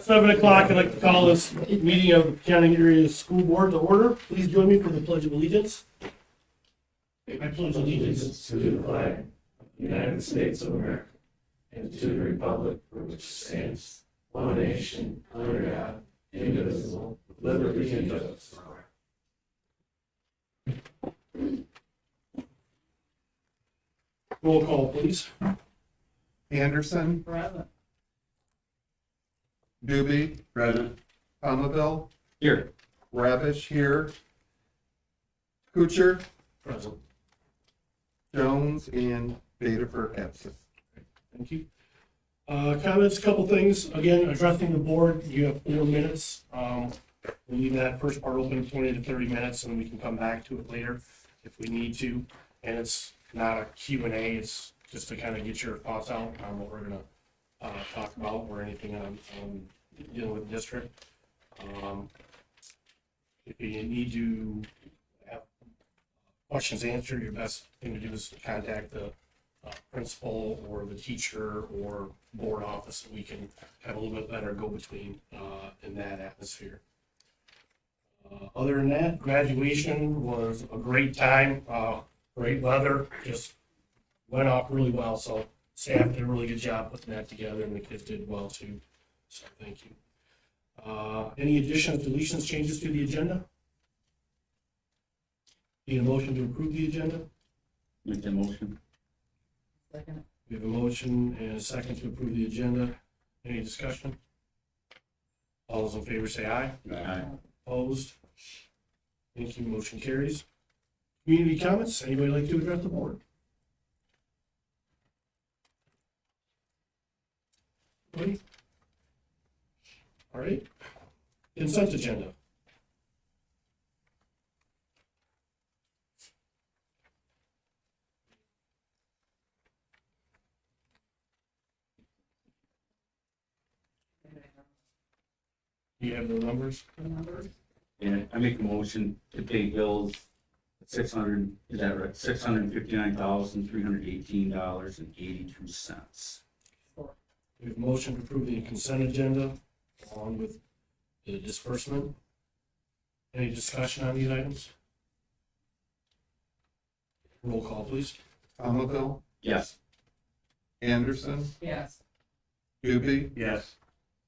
7 o'clock, I'd like to call this meeting of the Pinconning Area School Board to order. Please join me for the Pledge of Allegiance. I pledge allegiance to the flag of the United States of America and to the republic for which it stands, one nation, under God, indivisible, with liberty and justice for all. Roll call, please. Anderson. Present. Doobie. Present. Palmaville. Here. Ravish here. Kuchar. Present. Jones and Bedifer absent. Thank you. Comments, a couple things. Again, addressing the board, you have 4 minutes. We'll leave that first part open 20 to 30 minutes and we can come back to it later if we need to. And it's not a Q&A, it's just to kind of get your thoughts out on what we're going to talk about or anything on dealing with the district. If you need to have questions answered, your best thing to do is contact the principal or the teacher or board office, and we can have a little bit better go-between in that atmosphere. Other than that, graduation was a great time, great weather, just went off really well, so staff did a really good job putting that together, and the kids did well too, so thank you. Any additions, deletions, changes to the agenda? Need a motion to approve the agenda? Make the motion. Second. We have a motion and a second to approve the agenda. Any discussion? All those in favor say aye. Aye. Opposed? Thank you. Motion carries. Community comments? Anybody like to address the board? Anybody? All right. Consent agenda. Do you have the numbers? And I make a motion to pay bills $659,318.82. We have a motion to approve the consent agenda along with the disbursement. Any discussion on these items? Roll call, please. Palmaville. Yes. Anderson. Yes. Doobie. Yes.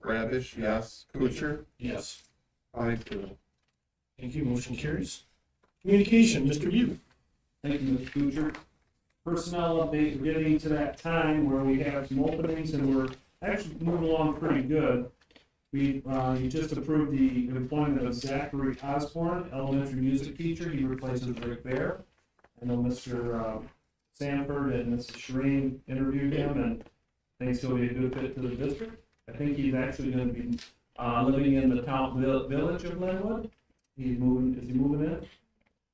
Ravish, yes. Kuchar. Yes. 5-0. Thank you. Motion carries. Communication, Mr. Bute. Thank you, Mr. Kuchar. Personnel update, we're getting to that time where we have some openings and we're actually moving along pretty good. You just approved the employment of Zachary Osborne, elementary music teacher. He replaces Rick Bear. I know Mr. Sanford and Mrs. Shireen interviewed him and thinks he'll be a good fit to the district. I think he's actually going to be living in the town village of Glenwood. Is he moving in?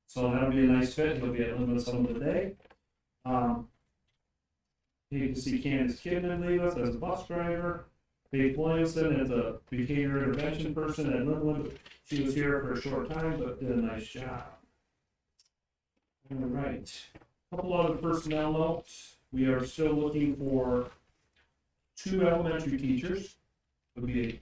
So that'll be a nice fit. He'll be at Glenwood some of the day. You can see Candace Kidman leave us as a bus driver. Faith Williamson as a behavior intervention person at Glenwood. She was here for a short time, but did a nice job. All right. A couple other personnel notes. We are still looking for 2 elementary teachers. Would be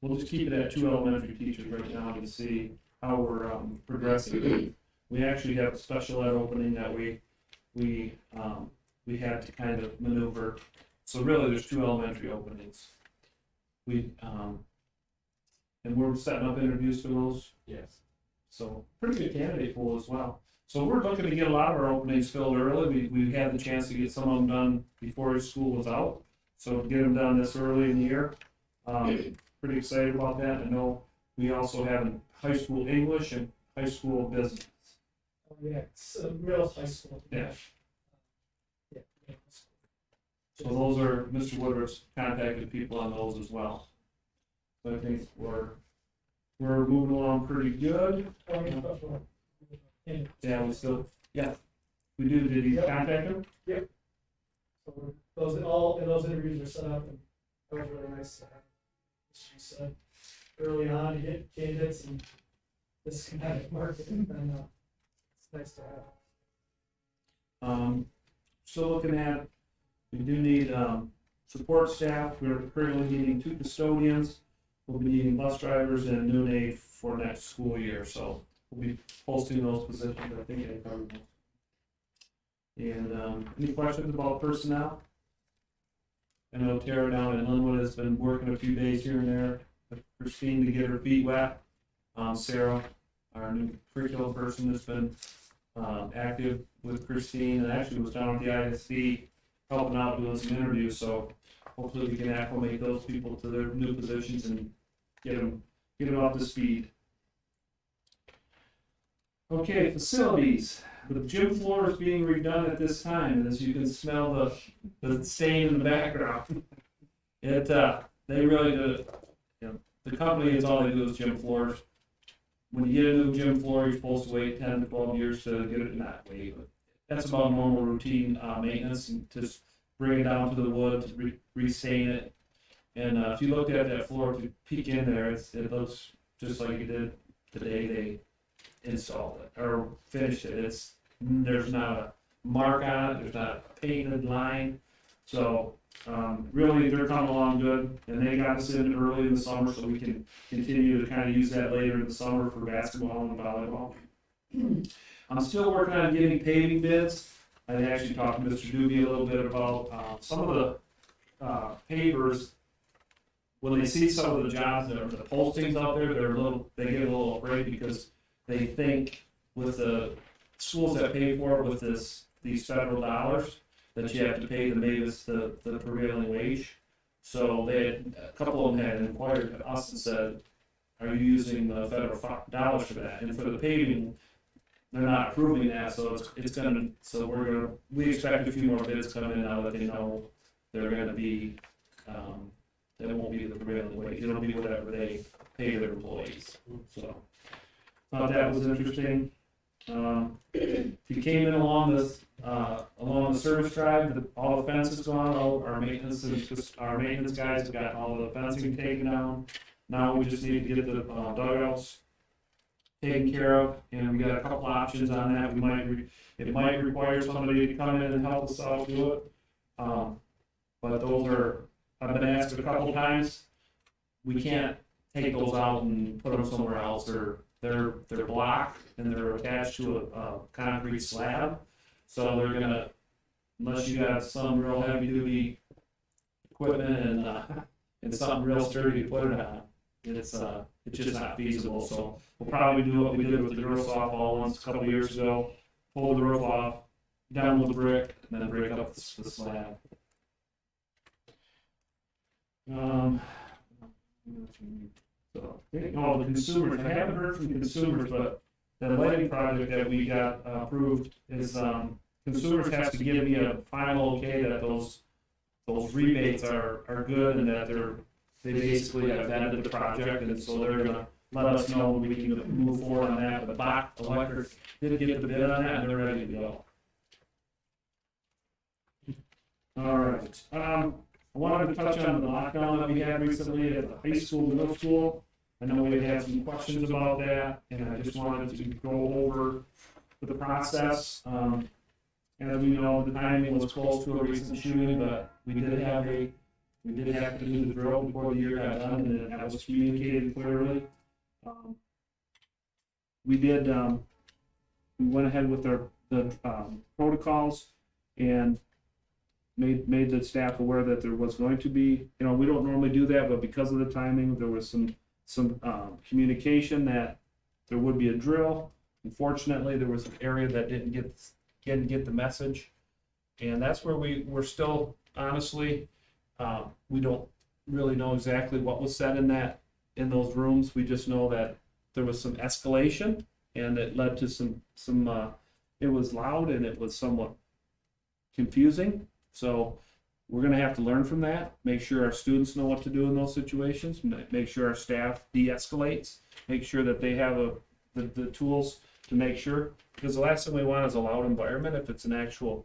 we'll just keep it at 2 elementary teachers right now to see how we're progressing. We actually have a special ed opening that we had to kind of maneuver. So really, there's 2 elementary openings. And we're setting up interviews for those. Yes. So pretty good candidate pool as well. So we're looking to get a lot of our openings filled early. We had the chance to get some of them done before school was out. So to get them done this early in the year, pretty excited about that. I know we also have high school English and high school business. Oh, yeah, it's a real high school. Yeah. Yeah. So those are, Mr. Woodruff's contacted people on those as well. So I think we're moving along pretty good. Yeah, we still, yeah. We do, did you contact him? Yep. So those interviews are set up and that was really nice to have. She said early on to get candidates and this competitive market and it's nice to have. Still looking at, we do need support staff, we're currently needing 2 custodians. We'll be needing bus drivers and noon aid for next school year, so we'll be posting those positions, I think I covered those. And, any questions about personnel? I know Tara down in Linwood has been working a few days here and there with Christine to get her feet wet. Sarah, our new curriculum person, has been active with Christine, and actually was down at the ISD helping out doing some interviews, so hopefully we can acclimate those people to their new positions and get them up to speed. Okay, facilities. The gym floor is being redone at this time, and as you can smell the stain in the background. They really do, the company is all they do is gym floors. When you get a new gym floor, you're supposed to wait 10 to 12 years to get it, not wait, but that's about normal routine maintenance, and just bring it down to the wood, to restain it. And if you look at that floor, if you peek in there, it looks just like it did the day they installed it, or finished it. There's not a mark on it, there's not a painted line. So really, they're coming along good, and they got us in early in the summer, so we can continue to kind of use that later in the summer for basketball and volleyball. I'm still working on getting paving bids. I actually talked to Mr. Doobie a little bit about some of the pavers. When they see some of the jobs that are the postings out there, they get a little afraid, because they think with the schools that pay for it with these federal dollars, that you have to pay the Mavis the prevailing wage. So a couple of them had inquired of us and said, are you using the federal dollars for that? And for the paving, they're not approving that, so we expect a few more bids coming in now that they know they're gonna be, it won't be the prevailing wage, it'll be whatever they pay their employees, so. Thought that was interesting. If you came in along the service drive, all the fences gone, all our maintenance guys have got all the fencing taken down. Now we just need to get the dugouts taken care of, and we got a couple options on that. It might require somebody to come in and help us out do it. But I've been asked a couple times, we can't take those out and put them somewhere else, or they're blocked and they're attached to a concrete slab. So they're gonna, unless you got some real heavy duty equipment and something real sturdy to put it on, it's just not feasible. So we'll probably do what we did with the girls softball once a couple of years ago, pull the roof off, down with the brick, and then break up the slab. So, the consumers, I haven't heard from consumers, but the lighting project that we got approved is, consumers has to give me a final okay that those rebates are good, and that they basically have vetted the project, and so they're gonna let us know when we can move forward on that. But Bach Electric did get the bid on that, and they're ready to go. All right, I wanted to touch on the lockdown that we had recently at the high school, middle school. I know we had some questions about that, and I just wanted to go over the process. As we know, the timing was close to a recent shooting, but we did have to do the drill before the year got done, and that was communicated clearly. We went ahead with the protocols and made the staff aware that there was going to be, we don't normally do that, but because of the timing, there was some communication that there would be a drill. Unfortunately, there was an area that didn't get the message, and that's where we're still, honestly, we don't really know exactly what was said in those rooms. We just know that there was some escalation, and it led to some it was loud and it was somewhat confusing. So we're going to have to learn from that, make sure our students know what to do in those situations, make sure our staff de-escalates, make sure that they have the tools to make sure, because the last thing we want is a loud environment if it's an actual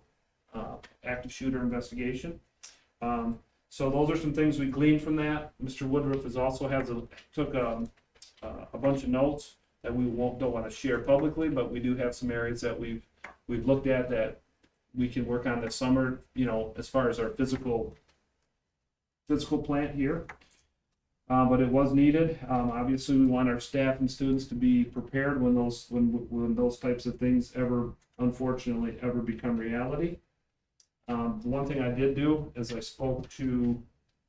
active shooter investigation. So those are some things we gleaned from that. Mr. Woodruff took a bunch of notes that we don't want to share publicly, but we do have some areas that we've looked at that we can work on this summer, as far as our physical physical plant here. But it was needed. Obviously, we want our staff and students to be prepared when those types of things unfortunately ever become reality. The one thing I did do is I spoke to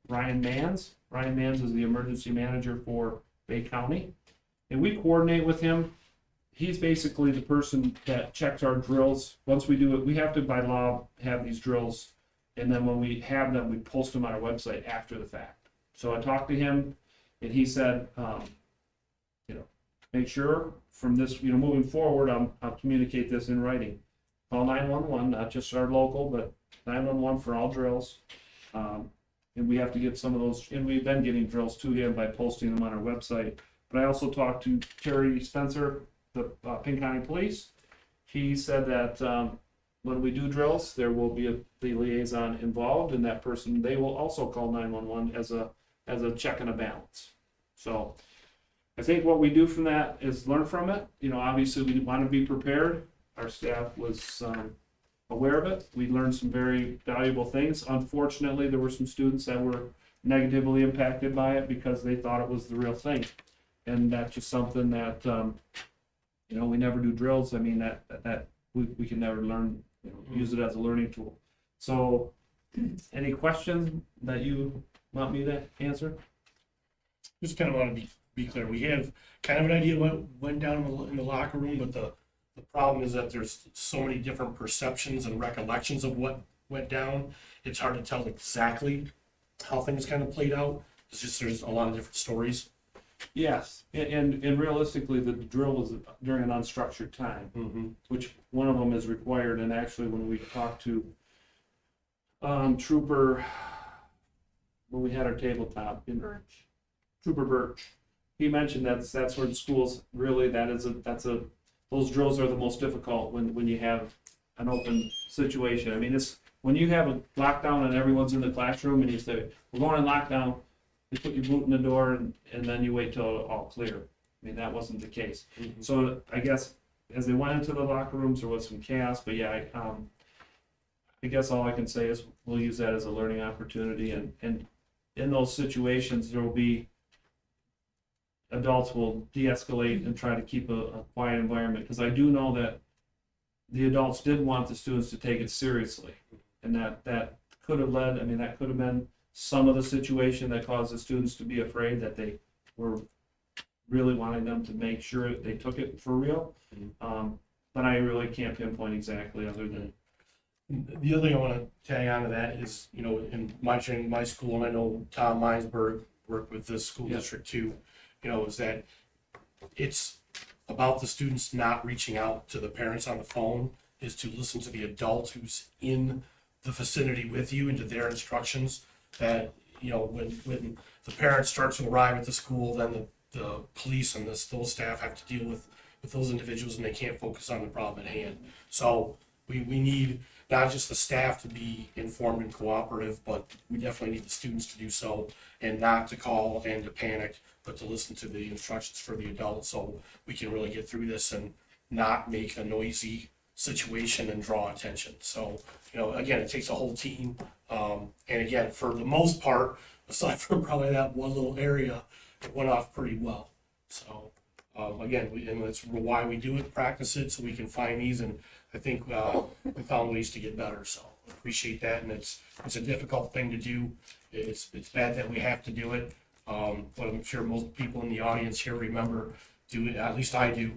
Ryan Manns. Ryan Manns is the emergency manager for Bay County, and we coordinate with him. He's basically the person that checks our drills. Once we do it, we have to by law have these drills, and then when we have them, we post them on our website after the fact. So I talked to him, and he said, make sure from this, moving forward, I'll communicate this in writing. Call 911, not just our local, but 911 for all drills. And we have to get some of those, and we've been getting drills to him by posting them on our website. But I also talked to Terry Spencer, the Pinconning Police. He said that when we do drills, there will be the liaison involved, and that person, they will also call 911 as a check and a balance. So I think what we do from that is learn from it. Obviously we want to be prepared. Our staff was aware of it. We learned some very valuable things. Unfortunately, there were some students that were negatively impacted by it because they thought it was the real thing. And that's just something that, we never do drills. I mean, that we can never learn, use it as a learning tool. So any questions that you want me to answer? Just kind of want to be clear. We have kind of an idea what went down in the locker room, but the problem is that there's so many different perceptions and recollections of what went down. It's hard to tell exactly how things kind of played out. It's just there's a lot of different stories. Yes, and realistically, the drill was during an unstructured time, which one of them is required. And actually, when we talked to Trooper, when we had our tabletop in Trooper Birch, he mentioned that's where the schools really those drills are the most difficult when you have an open situation. I mean, it's when you have a lockdown and everyone's in the classroom and you say we're going in lockdown. You put your boot in the door and then you wait till all clear. I mean, that wasn't the case. So I guess as they went into the locker rooms, there was some chaos. But yeah, I guess all I can say is we'll use that as a learning opportunity. And in those situations, there will be adults will de-escalate and try to keep a quiet environment. Because I do know that the adults did want the students to take it seriously. And that could have that could have been some of the situation that caused the students to be afraid, that they were really wanting them to make sure they took it for real. But I really can't pinpoint exactly other than. The other thing I want to tag on to that is, in my training, my school, and I know Tom Meinsberg worked with this school district too, is that it's about the students not reaching out to the parents on the phone, is to listen to the adult who's in the vicinity with you and to their instructions. That when the parents start to arrive at the school, then the police and those staff have to deal with those individuals, and they can't focus on the problem at hand. So we need not just the staff to be informed and cooperative, but we definitely need the students to do so, and not to call and to panic, but to listen to the instructions for the adults, so we can really get through this and not make a noisy situation and draw attention. So again, it takes a whole team. And again, for the most part, aside from probably that one little area, it went off pretty well. So again, and that's why we do it, practice it, so we can find these. And I think we found ways to get better. So appreciate that. And it's a difficult thing to do. It's bad that we have to do it. But I'm sure most people in the audience here remember doing, at least I do,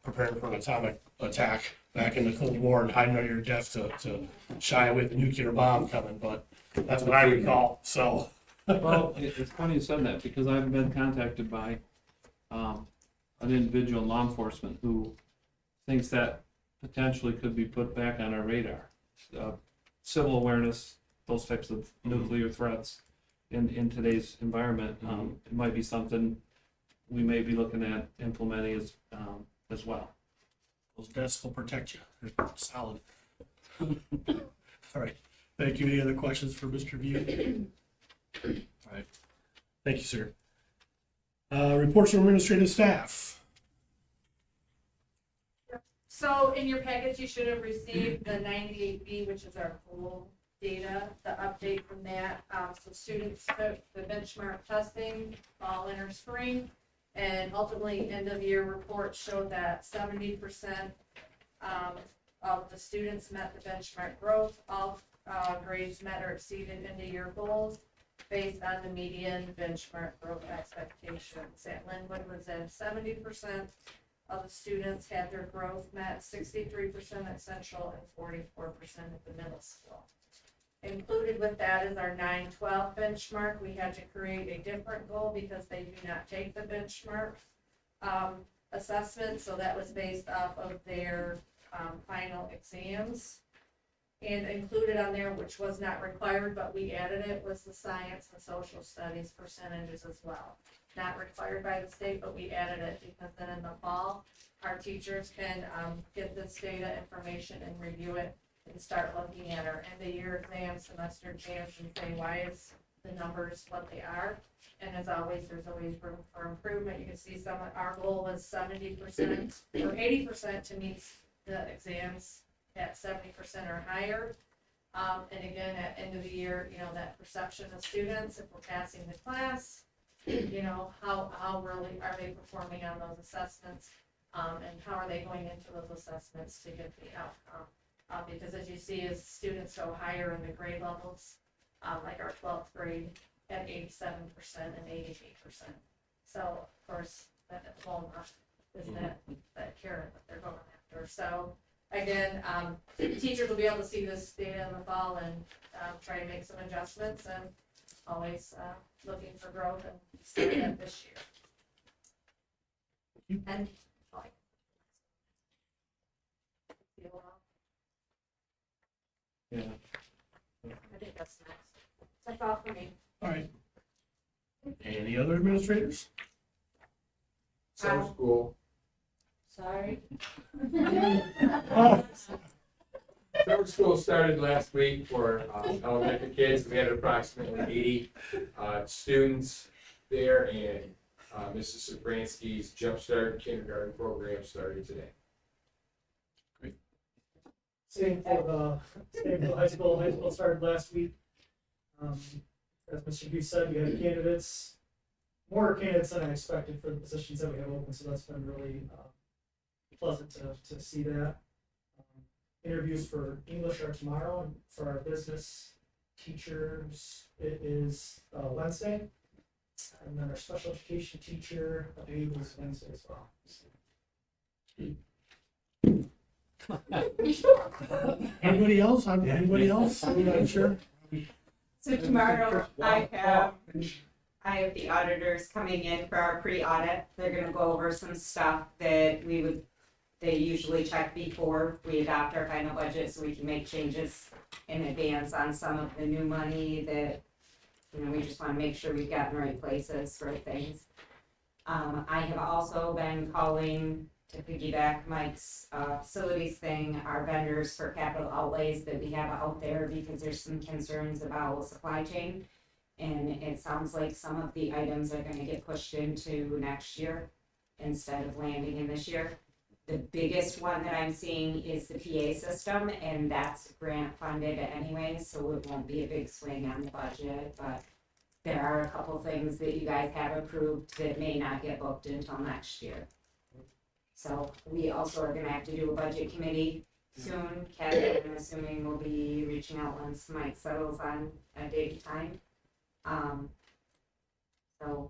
preparing for an atomic attack back in the Cold War and hiding under your desk to shy away the nuclear bomb coming, but that's what I recall, so. Well, it's funny you said that, because I've been contacted by an individual in law enforcement who thinks that potentially could be put back on our radar. Civil awareness, those types of nuclear threats in today's environment, it might be something we may be looking at implementing as well. Those desks will protect you. They're solid. All right. Thank you. Any other questions for Mr. View? All right. Thank you, sir. Reports from administrative staff. So in your package, you should have received the 98B, which is our pool data, the update from that. So students took the benchmark testing fall, winter, spring, and ultimately end of year report showed that 70% of the students met the benchmark growth. All grades met or exceeded end of year goals based on the median benchmark growth expectations. At Linwood was at 70% of the students had their growth met, 63% at Central and 44% at the middle school. Included with that is our 9-12 benchmark. We had to create a different goal because they do not take the benchmark assessment, so that was based off of their final exams. And included on there, which was not required, but we added it, was the science and social studies percentages as well. Not required by the state, but we added it because then in the fall, our teachers can get this data information and review it and start looking at our end of year exams, semester exams, and say, why is the numbers what they are? And as always, there's always room for improvement. You can see some, our goal was 70% or 80% to meet the exams at 70% or higher. And again, at end of the year, that perception of students, if we're passing the class, how really are they performing on those assessments? And how are they going into those assessments to get the outcome? Because as you see, as students go higher in the grade levels, like our 12th grade at 87% and 88%. So of course, that walnut is that carrot that they're going after. So again, teachers will be able to see this data in the fall and try to make some adjustments, and always looking for growth, and see that this year. And Yeah. I think that's next. That's all for me. All right. Any other administrators? Summer school. Sorry. Summer school started last week for elementary kids. We had approximately 80 students there, and Mrs. Sobransky's Jumpstart kindergarten program started today. Same for the high school. High school started last week. As Mr. Hughes said, we had candidates, more candidates than I expected for the positions that we have open, so that's been really pleasant to see that. Interviews for English are tomorrow, and for our business teachers, it is Wednesday. And then our special education teacher, I believe, was Wednesday as well. Anybody else? Anybody else? I'm not sure. So tomorrow, I have the auditors coming in for our pre-audit. They're gonna go over some stuff that they usually check before we adopt our final budget, so we can make changes in advance on some of the new money that, we just wanna make sure we've got in the right places for things. I have also been calling, to piggyback Mike's facilities thing, our vendors for capital outlays that we have out there, because there's some concerns about supply chain. And it sounds like some of the items are gonna get pushed into next year instead of landing in this year. The biggest one that I'm seeing is the PA system, and that's grant funded anyway, so it won't be a big swing on the budget, but there are a couple things that you guys have approved that may not get booked until next year. So we also are gonna have to do a budget committee soon. Kathy, I'm assuming, will be reaching out once Mike settles on a date and time. So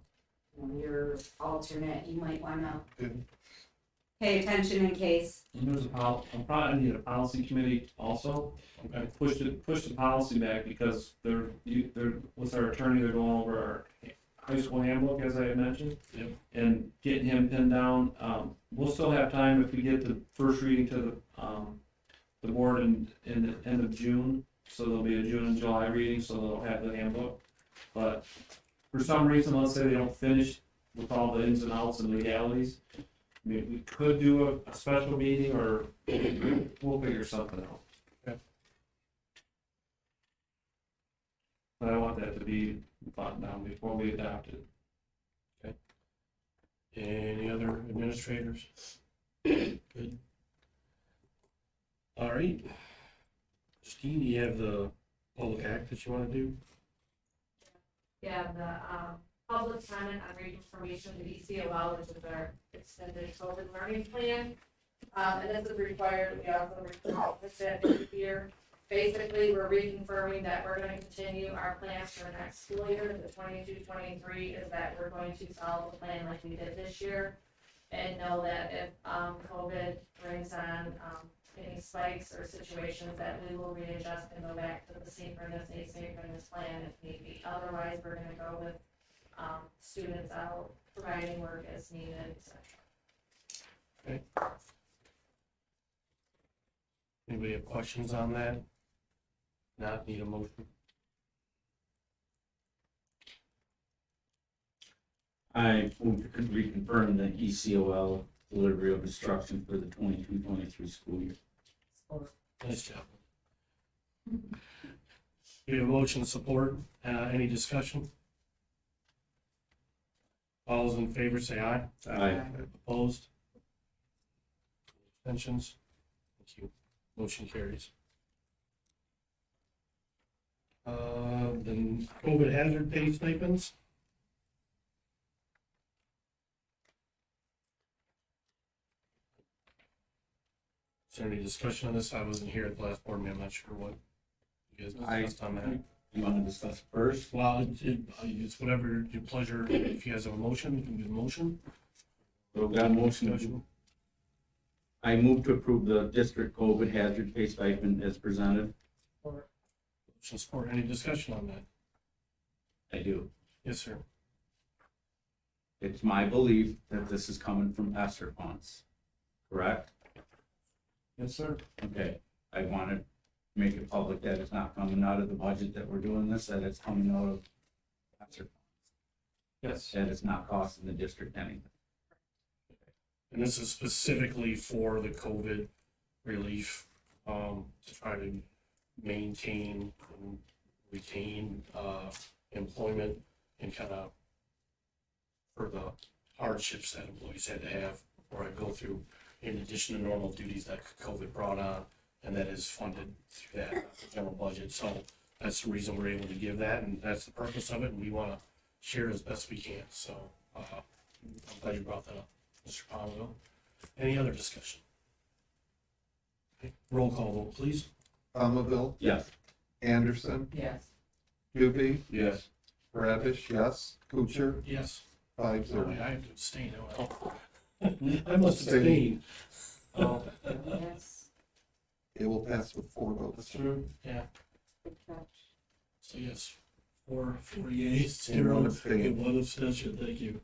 your alternate, you might wanna pay attention in case. And there's I'll probably need a policy committee also. I push the policy back because they're with our attorney, they're going over our high school handbook, as I had mentioned. Yep. And getting him pinned down. We'll still have time if we get the first reading to the board in the end of June. So there'll be a June and July reading, so they'll have the handbook. But for some reason, let's say they don't finish with all the ins and outs and legalities, I mean, we could do a special meeting, or we'll figure something out. Okay. But I want that to be buttoned down before we adopt it. Any other administrators? Good. All right. Christine, you have the public act that you wanna do? Yeah, the, public comment on reading information to ECOL, which is our extended COVID learning plan. And this is required, we also require this every year. Basically, we're reconfirming that we're gonna continue our plans for next school year, the 22-23, is that we're going to follow the plan like we did this year. And know that if, COVID brings on, any spikes or situations, that we will readjust and go back to the synchronous, asynchronous plan if need be. Otherwise, we're gonna go with, students out, providing work as needed, et cetera. Anybody have questions on that? Not need a motion? I move to reconfirm the ECOL delivery of instruction for the 22-23 school year. Nice job. We have a motion support, any discussion? All those in favor say aye. Aye. Opposed? Abstentions? Thank you. Motion carries. Then COVID hazard pay stipends. Is there any discussion on this? I wasn't here at the last board meeting. I'm not sure what you guys discussed on that. You want to discuss it first? Well, it's whatever your pleasure. If you guys have a motion, you can do the motion. We've got a motion. Discussion. I move to approve the district COVID hazard pay stipend as presented. Motion support. Any discussion on that? I do. Yes, sir. It's my belief that this is coming from ESSER funds, correct? Yes, sir. Okay, I want to make it public that it's not coming out of the budget that we're doing this, that it's coming out of ESSER funds, Yes. that it's not costing the district anything. And this is specifically for the COVID relief, to try to maintain and retain, employment and kind of for the hardships that employees had to have or go through in addition to normal duties that COVID brought on, and that is funded through that general budget. So that's the reason we're able to give that, and that's the purpose of it, and we want to share it as best we can. So, I'm glad you brought that up, Mr. Palmville. Any other discussion? Okay, roll call vote, please. Palmville, Yes. Anderson, Yes. Doobie, Yes. Rabish, yes, Kuchar, Yes. 5-0. I have to abstain. Oh. I must abstain. Oh, Yes. It will pass with 4 votes. true, yeah. So yes, four yeas, And 0, one abstain. and 1 abstention, thank you.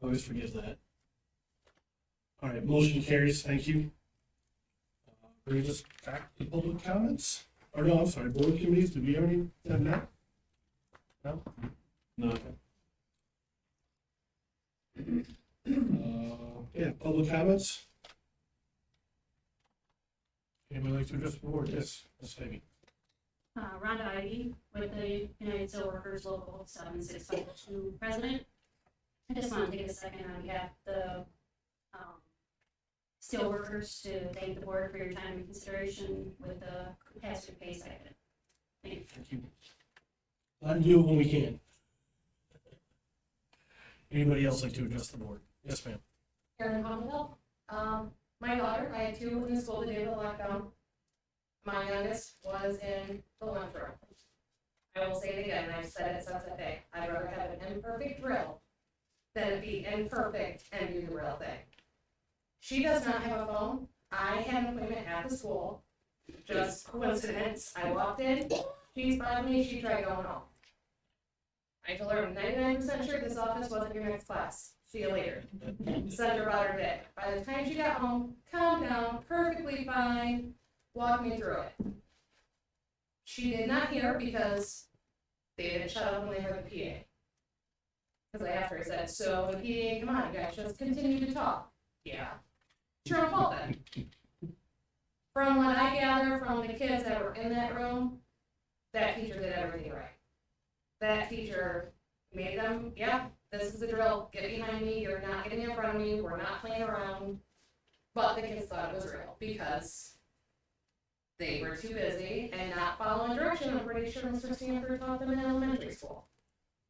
Always forget that. All right, motion carries, thank you. Brings us back to public comments, or no, I'm sorry, board committees, do we have any, have that? No? No. Yeah, public comments? Anybody like to address the board? Yes, Ms. Fabi. Rhonda Ivy with the United Steelworkers Local 7652 president. I just want to take a second on behalf of the steelworkers to thank the board for your time and consideration with the hazard pay stipend. Thank you. Thank you. Glad to do it when we can. Anybody else like to address the board? Yes, ma'am. Erin Palmville. My daughter, I had 2 in the school the day of the lockdown. My youngest was in the lunchroom. I will say it again, and I've said it since that day. I'd rather have an imperfect drill than it be imperfect and do the real thing. She does not have a phone. I had an appointment at the school. Just coincidence. I walked in, she spotted me, she tried going home. I told her I'm 99% sure this office wasn't your next class. See you later. Sent her about her day. By the time she got home, calmed down, perfectly fine, walked me through it. She did not hear because they didn't shut up when they heard the PA. Because I asked her, I said, so the PA, come on, you guys just continue to talk. Yeah. It's your own fault then. From what I gather from the kids that were in that room, that teacher did everything right. That teacher made them, yeah, this is the drill, get behind me, you're not getting in front of me, we're not playing around. But the kids thought it was real because They were too busy and not following direction. I'm pretty sure Mr. Stanford taught them in elementary school.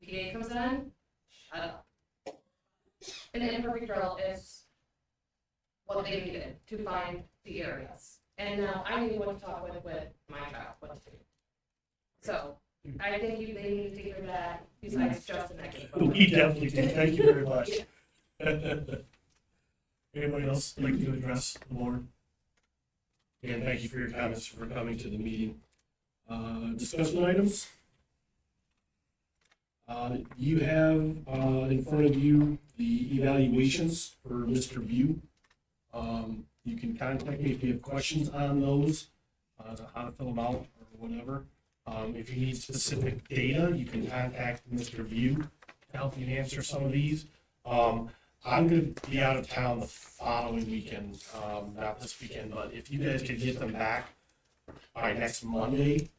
PA comes in, shut up. An imperfect drill is what they needed to find the areas. And now I knew what to talk with my child, what to do. So I think they need to take that besides just an extra. We definitely do. Thank you very much. Anybody else like to address the board? Again, thank you for your comments, for coming to the meeting. Discussion items? You have in front of you the evaluations for Mr. View. You can contact me if you have questions on those, how to fill them out or whatever. If you need specific data, you can contact Mr. View to help you answer some of these. I'm going to be out of town the following weekend, not this weekend, but if you guys could get them back by next Monday,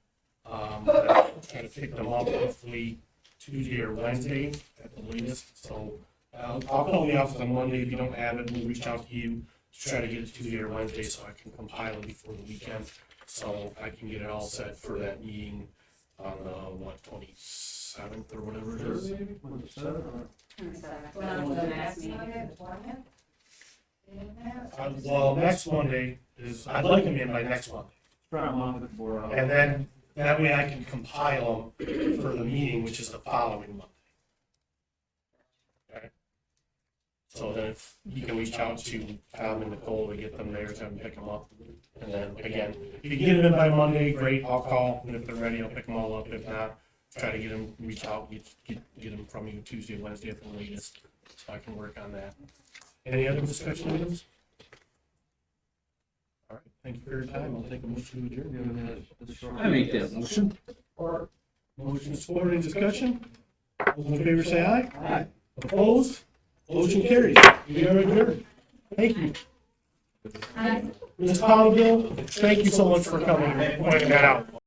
try to pick them up hopefully Tuesday or Wednesday at the latest. So I'll call the office on Monday. If you don't have it, we'll reach out to you to try to get it Tuesday or Wednesday so I can compile it before the weekend. So I can get it all set for that meeting on the 27th or whatever it is. Well, next Monday is, I'd like them in by next Monday. And then that way I can compile them for the meeting, which is the following Monday. Okay? So then if you can reach out to Tom and Nicole to get them there, to have them pick them up. And then again, if you can get them in by Monday, great, I'll call. And if they're ready, I'll pick them all up. If not, try to get them, reach out, get them from you Tuesday, Wednesday at the latest, so I can work on that. Any other discussion items? All right, thank you for your time. I'll take a motion to adjourn. I make that motion. Or motion support, any discussion? Those in favor say aye. Aye. Opposed? Motion carries. We are adjourned. Thank you. Ms. Pownville, thank you so much for coming and pointing that out.